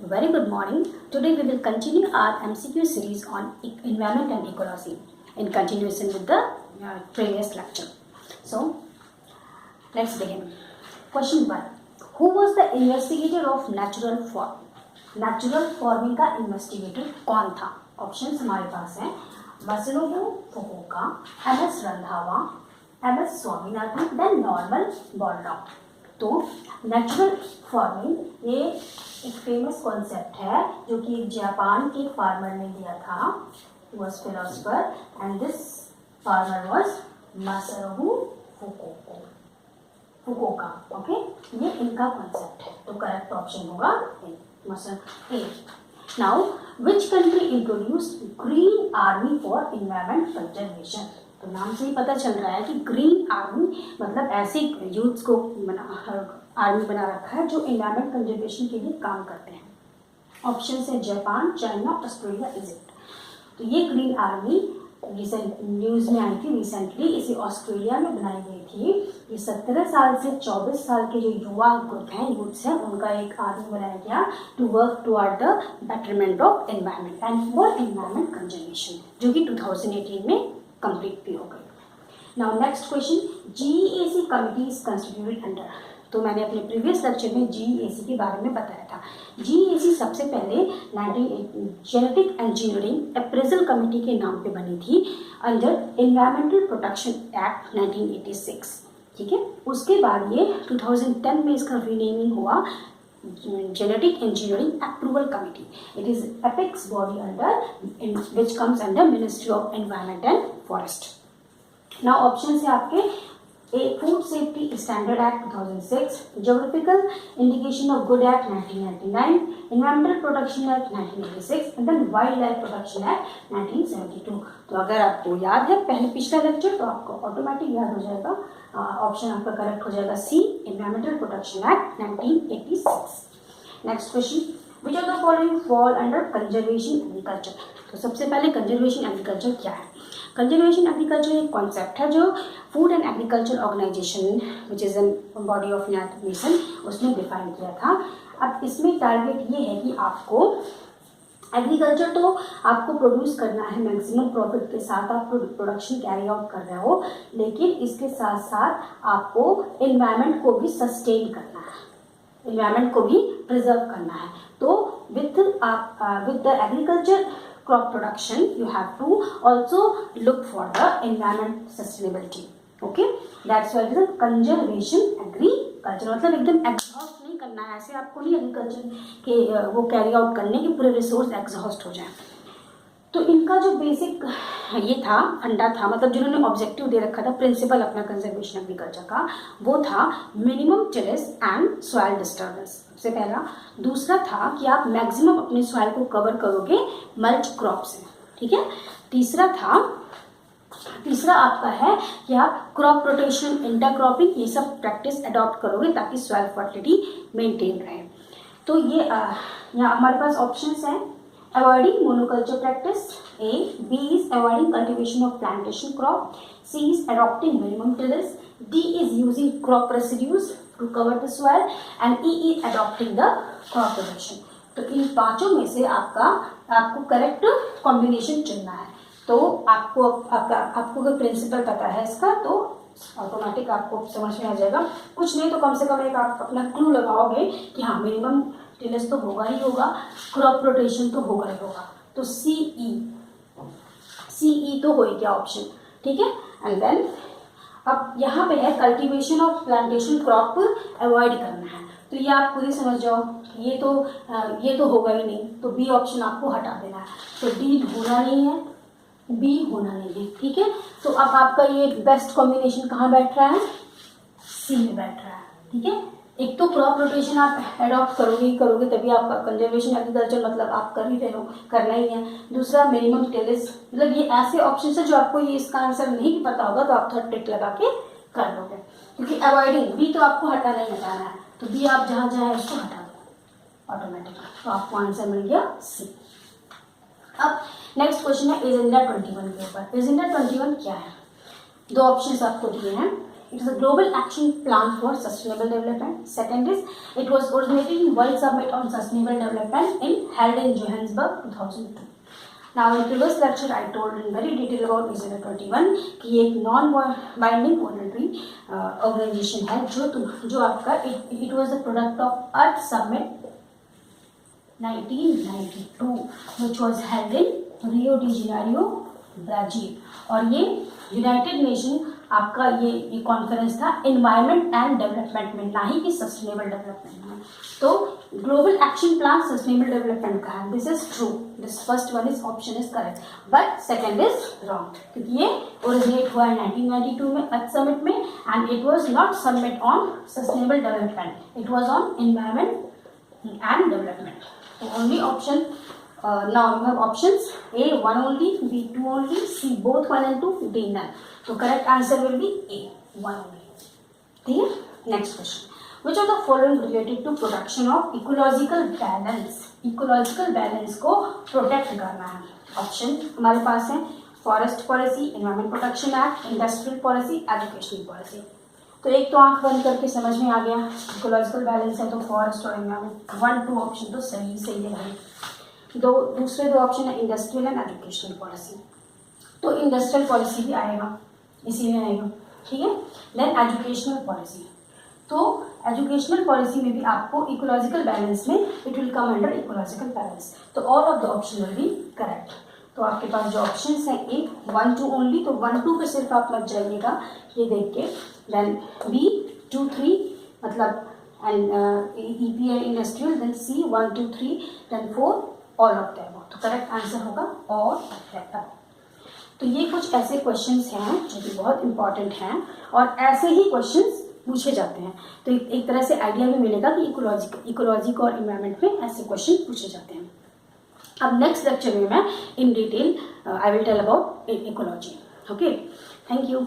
Very good morning. Today we will continue our MCQ series on environment and ecology in continuation with the previous lecture. So, let's begin. Question 1. Who was the investigator of natural form? Natural forming का investigator कौन था? Options हमारे पास हैं Masanobu Fukuoka, M.S. Randhawa, M.S. Swaminathan, then Norman Borlaug. तो natural farming ये एक famous concept है जो कि जापान के फार्मर ने दिया था. Was philosopher and this farmer was Masaru Fukuoka. Okay, ये इनका कॉन्सेप्ट है. तो करेक्ट ऑप्शन होगा A. Now which country introduced green army for environment conservation? तो नाम से ही पता चल रहा है कि ग्रीन आर्मी मतलब ऐसे यूथ्स को आर्मी बना रखा है जो एनवायरमेंट कंजर्वेशन के लिए काम करते हैं. ऑप्शन है जापान, चाइना, ऑस्ट्रेलिया, इजिप्ट. तो ये ग्रीन आर्मी रिसेंट न्यूज़ में आई थी रिसेंटली. इसे ऑस्ट्रेलिया में बनाई गई थी. ये 17 साल से 24 साल के जो युवा ग्रुप हैं, यूथ्स हैं, उनका एक आर्मी बनाया गया to work toward the betterment of environment and for environment conservation, जो कि 2018 में कंप्लीट भी हो गई. Now next question, GEAC committee is constituted under. तो मैंने अपने प्रीवियस लेक्चर में GEAC के बारे में बताया था. GEAC सबसे पहले जेनेटिक इंजीनियरिंग अप्रेजल कमेटी के नाम पे बनी थी अंडर एनवायरमेंटल प्रोटेक्शन एक्ट 1986. ठीक है, उसके बाद ये 2010 में इसका रीनेमिंग हुआ genetic engineering approval committee. It is apex body under which comes under ministry of environment and forest. Now option है आपके A food safety standard act 2006, geographical indication of good act 1999, environmental protection act 1986 and then wildlife protection act 1972. तो अगर आपको याद है पहले पिछला lecture तो आपको ऑटोमेटिक याद हो जाएगा. ऑप्शन आपका करेक्ट हो जाएगा C, environmental protection act 1986. Next question, which of the following fall under conservation agriculture? तो सबसे पहले कंजर्वेशन एग्रीकल्चर क्या है? कंजर्वेशन एग्रीकल्चर एक कॉन्सेप्ट है जो food and agriculture organization which is an body of united nation उसने डिफाइन किया था. अब इसमें टारगेट ये है कि आपको एग्रीकल्चर तो आपको प्रोड्यूस करना है, मैक्सिमम प्रॉफिट के साथ आप प्रोडक्शन कैरी आउट कर रहे हो, लेकिन इसके साथ साथ आपको एनवायरनमेंट को भी सस्टेन करना है, एनवायरनमेंट को भी प्रिजर्व करना है. तो with the agriculture crop production you have to also look for the environment sustainability. Okay, that's why it is a conservation agriculture. मतलब एकदम एग्जॉस्ट नहीं करना है, ऐसे आपको नहीं एग्रीकल्चर के वो कैरी आउट करने के पूरे रिसोर्स एग्जॉस्ट हो जाए. तो इनका जो बेसिक ये था फंडा था, मतलब जिन्होंने ऑब्जेक्टिव दे रखा था प्रिंसिपल अपना कंजर्वेशन एग्रीकल्चर का, वो था minimum terrace and soil disturbance सबसे पहला. दूसरा था कि आप मैक्सिमम अपने सॉइल को कवर करोगे मल्च क्रॉप से. ठीक है. तीसरा आपका है कि आप क्रॉप रोटेशन, इंटरक्रॉपिंग, ये सब प्रैक्टिस अडॉप्ट करोगे ताकि सॉइल फर्टिलिटी मेंटेन रहे. तो ये यहाँ हमारे पास ऑप्शंस हैं. Avoiding monoculture practice, A. B is avoiding cultivation of plantation crop. C is adopting minimum tillage. D is using crop residues to cover the soil. And E is adopting the crop rotation. तो इन पांचों में से आपको correct combination चुनना है. तो आपको अगर प्रिंसिपल पता है इसका तो ऑटोमेटिक आपको समझ में आ जाएगा. कुछ नहीं तो कम से कम एक आप अपना क्लू लगाओगे कि हाँ मिनिमम टिलेज तो होगा ही होगा, क्रॉप रोटेशन तो होगा ही होगा. तो सीई तो हो गया ऑप्शन. ठीक है. एंड देन अब यहाँ पे है cultivation of plantation crop avoid करना है. तो ये आप खुद ही समझ जाओ ये तो होगा ही नहीं, तो बी ऑप्शन आपको हटा देना है. तो डी होना नहीं है, बी होना नहीं है. ठीक है. तो अब आपका ये बेस्ट कॉम्बिनेशन कहाँ बैठ रहा है? सी में बैठ रहा है. ठीक है. एक तो क्रॉप रोटेशन आप एडॉप्ट करोगे तभी आपका कंजर्वेशन एग्रीकल्चर मतलब आप कर ही रहे हो, करना ही है. दूसरा मिनिमम टेरेस, मतलब ये ऐसे ऑप्शन है जो आपको ये इसका आंसर नहीं पता होगा तो आप थोड़ा ट्रिक लगा के कर लोगे. क्योंकि अवॉइडिंग बी तो आपको हटाना है, तो बी आप जहाँ उसको हटा दो ऑटोमेटिक. तो आपको आंसर मिल गया सी. अब नेक्स्ट क्वेश्चन है एजेंडा 21 के ऊपर. एजेंडा 21 क्या है? दो ऑप्शन आपको दिए हैं. It is a global action plan for sustainable development. Second is, it was originated in World Summit on Sustainable Development held in Johannesburg 2002. Now in previous lecture I told in very detail about Agenda 21 कि ये एक non binding voluntary organisation है जो आपका it was the product of Earth Summit 1992 which was held in Rio de Janeiro, Brazil. और ये United nation आपका ये कॉन्फ्रेंस था एनवायरनमेंट एंड डेवलपमेंट में, ना ही कि सस्टेनेबल डेवलपमेंट में. तो global action plan sustainable development का है. This is true. This first one is option is correct, but second is wrong क्योंकि ये ओरिजिनेट हुआ है 1992 में अर्थ समिट में and it was not summit on sustainable development, it was on environment and development. So only option, now you have options A 1 only, B 2 only, C both 1 and 2, D none. So correct answer will be A 1 only. ठीक है. Next question. Which of the following related to production of ecological balance? Ecological balance को protect करना है. Option हमारे पास है forest policy, environment protection act, industrial policy, educational policy. तो एक तो आंख बंद करके समझ में आ गया इकोलॉजिकल बैलेंस है तो फॉरेस्ट और एनवायरमेंट 1 2 ऑप्शन तो सही है भाई. दूसरे दो ऑप्शन है इंडस्ट्रियल एंड एजुकेशनल पॉलिसी. तो इंडस्ट्रियल पॉलिसी भी आएगा, इसी में आएगा. ठीक है. Then educational policy. तो एजुकेशनल पॉलिसी में भी आपको इकोलॉजिकल बैलेंस में it will come under ecological balance. तो all of the option will be correct. तो आपके पास जो ऑप्शंस हैं ए 1 2 ओनली, तो 1 2 पे सिर्फ आप मत जाइएगा ये देख के. देन बी 2 3 मतलब and EP and industrial. Then C 1 2 3 then 4 all of the above. तो करेक्ट आंसर होगा ऑल ऑफ द अबव. तो ये कुछ ऐसे क्वेश्चंस हैं जो कि बहुत इंपॉर्टेंट हैं और ऐसे ही क्वेश्चंस पूछे जाते हैं. तो एक तरह से आइडिया भी मिलेगा कि इकोलॉजी और इन्वायरमेंट में ऐसे क्वेश्चन पूछे जाते हैं. अब नेक्स्ट लेक्चर में मैं in detail I will tell about ecology. Okay, thank you.